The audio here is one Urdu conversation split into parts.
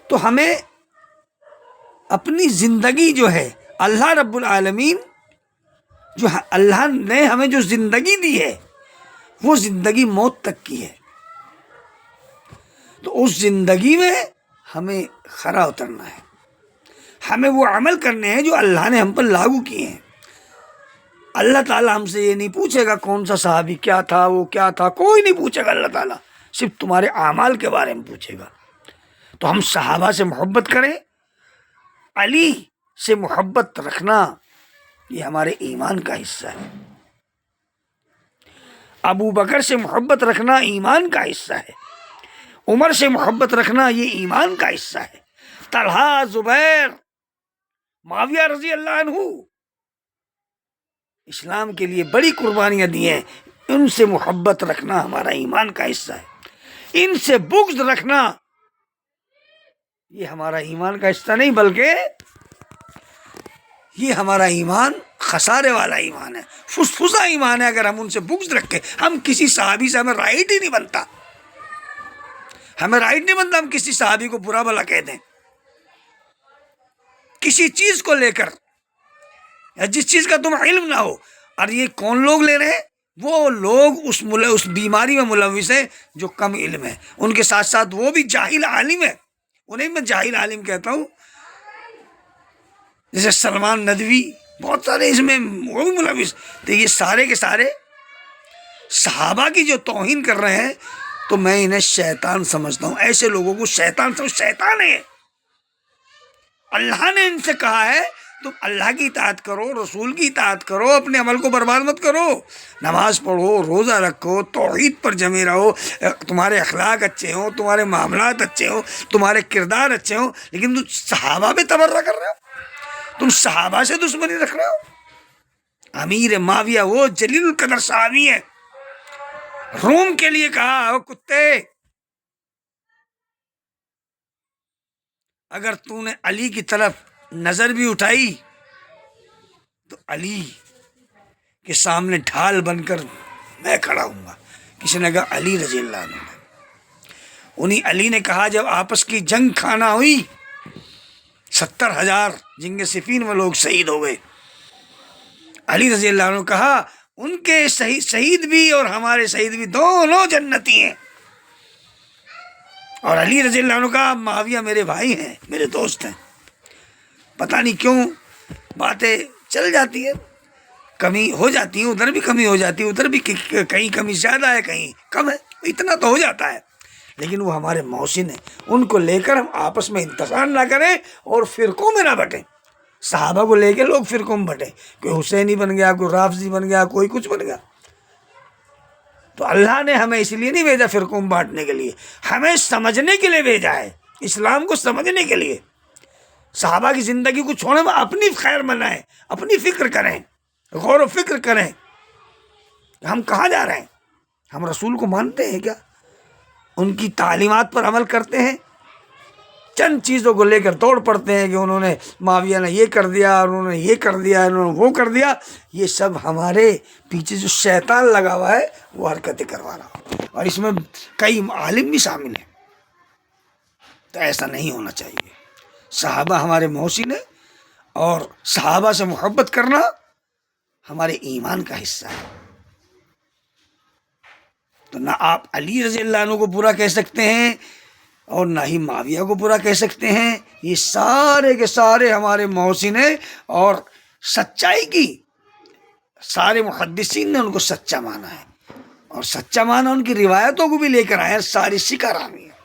تو ہمیں اپنی زندگی جو ہے اللہ رب العالمین جو اللہ نے ہمیں جو زندگی دی ہے وہ زندگی موت تک کی ہے، تو اس زندگی میں ہمیں کھرا اترنا ہے، ہمیں وہ عمل کرنے ہیں جو اللہ نے ہم پر لاگو کیے ہیں۔ اللہ تعالیٰ ہم سے یہ نہیں پوچھے گا کون سا صحابی کیا تھا، وہ کیا تھا، کوئی نہیں پوچھے گا۔ اللہ تعالیٰ صرف تمہارے اعمال کے بارے میں پوچھے گا۔ تو ہم صحابہ سے محبت کریں، علی سے محبت رکھنا یہ ہمارے ایمان کا حصہ ہے، ابو بکر سے محبت رکھنا ایمان کا حصہ ہے، عمر سے محبت رکھنا یہ ایمان کا حصہ ہے، طلحہ، زبیر، معاویہ رضی اللہ عنہ اسلام کے لیے بڑی قربانیاں دی ہیں، ان سے محبت رکھنا ہمارا ایمان کا حصہ ہے۔ ان سے بغض رکھنا یہ ہمارا ایمان کا حصہ نہیں، بلکہ یہ ہمارا ایمان خسارے والا ایمان ہے، فسفسا ایمان ہے۔ اگر ہم ان سے بغض رکھیں، ہم کسی صحابی سے ہمیں رائٹ ہی نہیں بنتا، ہمیں رائٹ نہیں بنتا ہم کسی صحابی کو برا بھلا کہہ دیں، کسی چیز کو لے کر یا جس چیز کا تم علم نہ ہو۔ اور یہ کون لوگ لے رہے ہیں؟ وہ لوگ اس بیماری میں ملوث ہیں جو کم علم ہے، ان کے ساتھ ساتھ وہ بھی جاہل عالم ہے، انہیں میں جاہل عالم کہتا ہوں، جیسے سلمان ندوی، بہت سارے اس میں وہ بھی ملوث۔ تو یہ سارے کے سارے صحابہ کی جو توہین کر رہے ہیں، تو میں انہیں شیطان سمجھتا ہوں، ایسے لوگوں کو شیطان سمجھ، شیطان ہے۔ اللہ نے ان سے کہا ہے تم اللہ کی اطاعت کرو، رسول کی اطاعت کرو، اپنے عمل کو برباد مت کرو، نماز پڑھو، روزہ رکھو، توحید پر جمے رہو، تمہارے اخلاق اچھے ہوں، تمہارے معاملات اچھے ہوں، تمہارے کردار اچھے ہوں، لیکن تم صحابہ پہ تبرہ کر رہے ہو، تم صحابہ سے دشمنی رکھ رہے ہو۔ امیر معاویہ وہ جلیل القدر صحابی ہے، روم کے لیے کہا او کتے، اگر تو نے علی کی طرف نظر بھی اٹھائی تو علی کے سامنے ڈھال بن کر میں کھڑا ہوں گا۔ کسی نے کہا علی رضی اللہ عنہ، انہیں علی نے کہا جب آپس کی جنگ کھانا ہوئی، 70,000 جنگ صفین میں لوگ شہید ہو گئے، علی رضی اللہ عنہ کہا ان کے شہید بھی اور ہمارے شہید بھی دونوں جنتی ہیں، اور علی رضی اللہ عنہ کہا معاویہ میرے بھائی ہیں، میرے دوست ہیں۔ پتہ نہیں کیوں باتیں چل جاتی ہے، کمی ہو جاتی ہے، ادھر بھی کمی ہو جاتی ہے، ادھر بھی کہیں کمی زیادہ ہے، کہیں کم ہے، اتنا تو ہو جاتا ہے، لیکن وہ ہمارے محسن ہیں، ان کو لے کر ہم آپس میں انتشار نہ کریں اور فرقوں میں نہ بٹیں۔ صحابہ کو لے کے لوگ فرقوں میں بٹیں، کوئی حسینی بن گیا، کوئی رافضی بن گیا، کوئی کچھ بن گیا۔ تو اللہ نے ہمیں اس لیے نہیں بھیجا فرقوں میں بانٹنے کے لیے، ہمیں سمجھنے کے لیے بھیجا ہے، اسلام کو سمجھنے کے لیے۔ صحابہ کی زندگی کو چھوڑیں، اپنی خیر منائیں، اپنی فکر کریں، غور و فکر کریں کہ ہم کہاں جا رہے ہیں۔ ہم رسول کو مانتے ہیں کیا؟ ان کی تعلیمات پر عمل کرتے ہیں؟ چند چیزوں کو لے کر دوڑ پڑتے ہیں کہ انہوں نے معاویہ نے یہ کر دیا، انہوں نے یہ کر دیا، انہوں نے وہ کر دیا، یہ سب ہمارے پیچھے جو شیطان لگا ہوا ہے وہ حرکتیں کروا رہا، اور اس میں کئی عالم بھی شامل ہیں۔ تو ایسا نہیں ہونا چاہیے۔ صحابہ ہمارے محسن ہیں، اور صحابہ سے محبت کرنا ہمارے ایمان کا حصہ ہے۔ تو نہ آپ علی رضی اللہ عنہ کو برا کہہ سکتے ہیں اور نہ ہی معاویہ کو برا کہہ سکتے ہیں، یہ سارے کے سارے ہمارے محسن ہیں، اور سچائی کی سارے محدثین نے ان کو سچا مانا ہے، اور سچا مانا ان کی روایتوں کو بھی لے کر آئے ہیں، ساری سکہ رامی ہے۔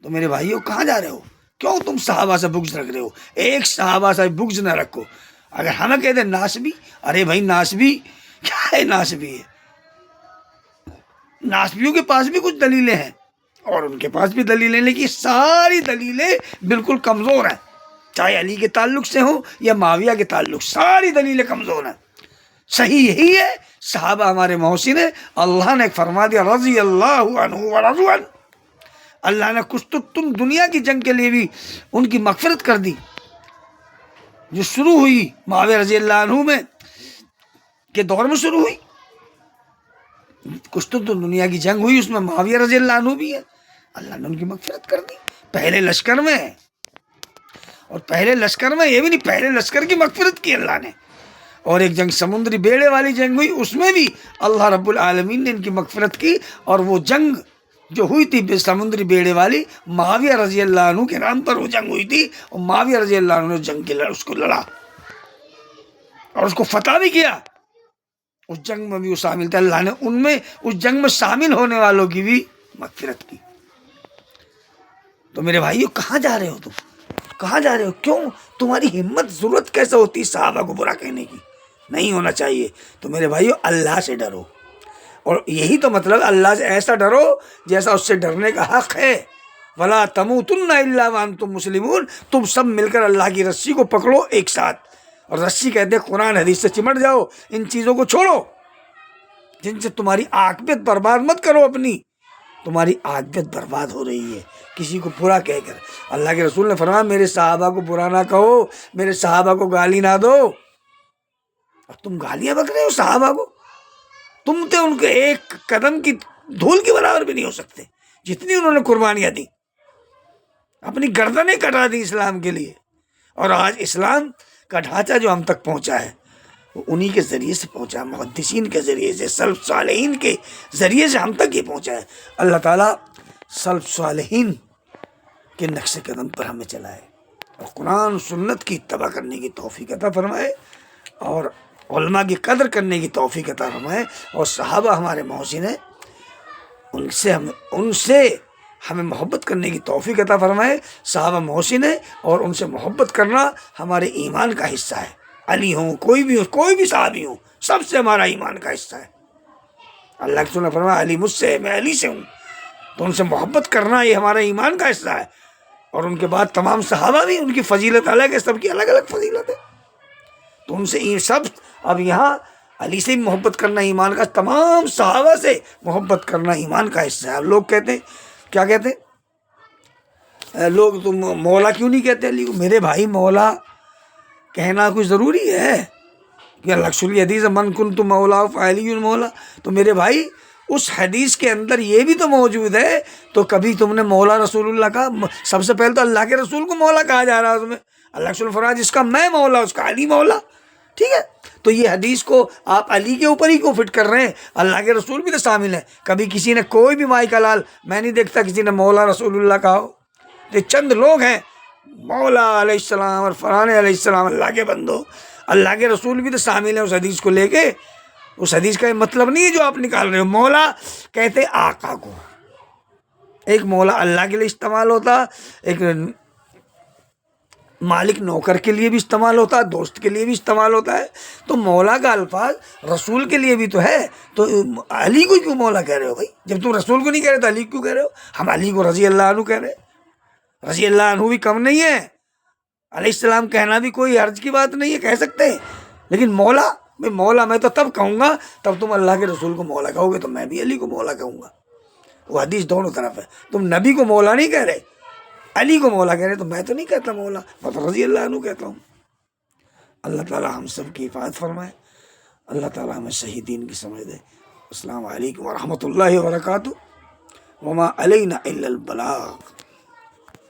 تو میرے بھائیو کہاں جا رہے ہو؟ کیوں تم صحابہ سے بغض رکھ رہے ہو؟ ایک صحابہ سے بغض نہ رکھو۔ اگر ہمیں کہہ دیں ناسبی، ارے بھائی ناسبی کیا ہے؟ ناسبی ہے، ناسبیوں کے پاس بھی کچھ دلیلیں ہیں اور ان کے پاس بھی دلیلیں، لیکن ساری دلیلیں بالکل کمزور ہیں، چاہے علی کے تعلق سے ہوں یا معاویہ کے تعلق، ساری دلیلیں کمزور ہیں۔ صحیح یہی ہے، صحابہ ہمارے محسن ہیں، اللہ نے فرما دیا رضی اللہ عنہ ورضوا عنہ، اللہ نے کچھ تو تم دنیا کی جنگ کے لیے بھی ان کی مغفرت کر دی، جو شروع ہوئی معاویہ رضی اللہ عنہ میں کے دور میں شروع ہوئی، کچھ تو دنیا کی جنگ ہوئی، اس میں معاویہ رضی اللہ عنہ بھی ہے، اللہ نے ان کی مغفرت کر دی۔ پہلے لشکر میں، اور پہلے لشکر میں یہ بھی نہیں، پہلے لشکر کی مغفرت کی اللہ نے. اور ایک جنگ سمندری بیڑے والی جنگ ہوئی، اس میں بھی اللہ رب العالمین نے ان کی مغفرت کی. اور وہ جنگ جو ہوئی تھی سمندری بیڑے والی، معاویہ رضی اللہ عنہ کے نام پر وہ جنگ ہوئی تھی، اور معاویہ رضی اللہ عنہ نے جنگ کی اس کو لڑا اور اس کو فتح بھی کیا. اس جنگ میں بھی وہ شامل تھے، اللہ نے ان میں اس جنگ میں شامل ہونے والوں کی بھی مغفرت کی. تو میرے بھائیو کہاں جا رہے ہو تم؟ کہاں جا رہے ہو؟ کیوں تمہاری ہمت ضرورت کیسے ہوتی ہے صحابہ کو برا کہنے کی؟ نہیں ہونا چاہیے. تو میرے بھائیو اللہ سے ڈرو، اور یہی تو مطلب اللہ سے ایسا ڈرو جیسا اس سے ڈرنے کا حق ہے. وَلَا تَمُوتُنَّ إِلَّا وَأَنْتُمْ مُسْلِمُونَ. تم سب مل کر اللہ کی رسی کو پکڑو ایک ساتھ. اور رسی کہتے ہیں قرآن حدیث سے چمٹ جاؤ، ان چیزوں کو چھوڑو جن سے تمہاری عاقبت برباد مت کرو اپنی. تمہاری عاقبت برباد ہو رہی ہے کسی کو برا کہہ کر. اللہ کے رسول نے فرمایا میرے صحابہ کو برا نہ کہو، میرے صحابہ کو گالی نہ دو. اور تم گالیاں بک رہے ہو صحابہ کو؟ تم تو ان کے ایک قدم کی دھول کے برابر بھی نہیں ہو سکتے جتنی انہوں نے قربانیاں دی، اپنی گردنیں کٹا دی اسلام کے لیے. اور آج اسلام کا ڈھانچہ جو ہم تک پہنچا ہے وہ انہی کے ذریعے سے پہنچا، محدثین کے ذریعے سے، سلف صالحین کے ذریعے سے ہم تک یہ پہنچا ہے. اللہ تعالیٰ سلف صالحین کے نقش قدم پر ہمیں چلائے اور قرآن سنت کی اتباع کرنے کی توفیق عطا فرمائے، اور علماء کی قدر کرنے کی توفیق عطا فرمائے. اور صحابہ ہمارے محسن ہیں، ان سے ہمیں محبت کرنے کی توفیق عطا فرمائے. صحابہ محسن ہیں اور ان سے محبت کرنا ہمارے ایمان کا حصہ ہے. علی ہوں، کوئی بھی صحابی ہوں، سب سے ہمارا ایمان کا حصہ ہے. اللہ کے رسول نے فرمایا علی مجھ سے ہے، میں علی سے ہوں. تو ان سے محبت کرنا یہ ہمارا ایمان کا حصہ ہے. اور ان کے بعد تمام صحابہ بھی، ان کی فضیلت الگ ہے، سب کی الگ الگ فضیلت ہے. تو ان سے سب، اب یہاں علی سے محبت کرنا ایمان کا، تمام صحابہ سے محبت کرنا ایمان کا حصہ ہے. اب لوگ کہتے ہیں، کیا کہتے ہیں لوگ، تم مولا کیوں نہیں کہتے علی کو؟ میرے بھائی مولا کہنا کوئی ضروری ہے کہ لکشل حدیث من کنت مولا فعلی مولا؟ تو میرے بھائی اس حدیث کے اندر یہ بھی تو موجود ہے. تو کبھی تم نے مولا رسول اللہ کا، سب سے پہلے تو اللہ کے رسول کو مولا کہا جا رہا ہے. اس میں اللہ کے رسول فرمایا جس کا میں مولا اس کا علی مولا. ٹھیک ہے، تو یہ حدیث کو آپ علی کے اوپر ہی کیوں فٹ کر رہے ہیں؟ اللہ کے رسول بھی تو شامل ہیں. کبھی کسی نے، کوئی بھی مائی کا لال میں نہیں دیکھتا کسی نے مولا رسول اللہ کہا ہو. یہ چند لوگ ہیں، مولا علیہ السلام اور فرحان علیہ السلام اللہ کے بندو. اللہ کے رسول بھی تو شامل ہیں اس حدیث کو لے کے. اس حدیث کا یہ مطلب نہیں ہے جو آپ نکال رہے ہو. مولا کہتے آقا کو. ایک مولا اللہ کے لیے استعمال ہوتا، ایک مالک نوکر کے لیے بھی استعمال ہوتا ہے، دوست کے لیے بھی استعمال ہوتا ہے. تو مولا کا الفاظ رسول کے لیے بھی تو ہے. تو علی کو کیوں مولا کہہ رہے ہو بھائی؟ جب تم رسول کو نہیں کہہ رہے تو علی کیوں کہہ رہے ہو؟ ہم علی کو رضی اللہ عنہ کہہ رہے ہیں. رضی اللہ عنہ بھی کم نہیں ہے، علیہ السلام کہنا بھی کوئی حرج کی بات نہیں ہے، کہہ سکتے ہیں. لیکن مولا، مولا میں تو تب کہوں گا تب تم اللہ کے رسول کو مولا کہو گے، تو میں بھی علی کو مولا کہوں گا. وہ حدیث دونوں طرف ہے. تم نبی کو مولا نہیں کہہ رہے، علی کو مولا کہہ رہے، تو میں تو نہیں کہتا مولا، میں تو رضی اللہ عنہ کہتا ہوں. اللہ تعالیٰ ہم سب کی حفاظت فرمائے. اللہ تعالیٰ ہمیں صحیح دین کی سمجھ دے. السلام علیکم ورحمۃ اللہ وبرکاتہ. وما علینا الا البلاغ.